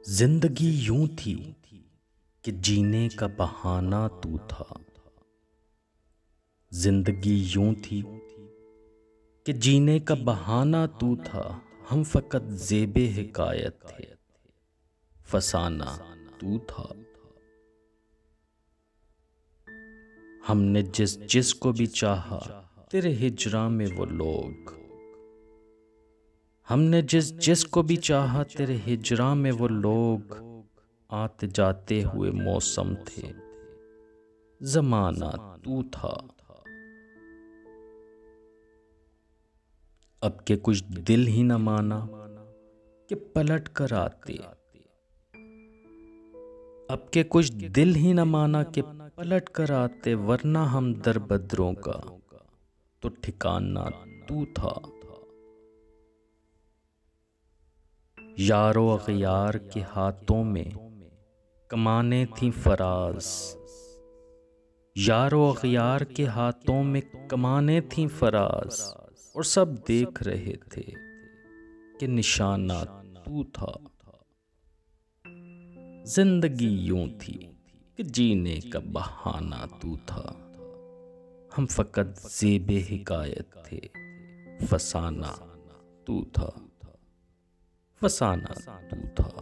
जिंदगी यूं थी कि जीने का बहाना तू था। जिंदगी यूं थी कि जीने का बहाना तू था। हम फकत ज़ेबे हिकायत थे, फसाना तू था। हमने जिस जिस को भी चाहा तेरे हिजरा में वो लोग। हमने जिस जिस को भी चाहा तेरे हिजरा में वो लोग। आते जाते हुए मौसम थे, जमाना तू था। अब के कुछ दिल ही न माना कि पलट कर आते। अब के कुछ दिल ही न माना कि पलट कर आते, वरना हम दरबदरों का तो ठिकाना तू था। यारो अगयार के हाथों में कमाने थी फराज। यारो अगयार के हाथों में कमाने थी फराज, और सब देख रहे थे कि निशाना तू था। जिंदगी यूं थी कि जीने का बहाना तू था। हम फकत ज़ेबे हिकायत थे, फसाना तू था। फसाना तू था।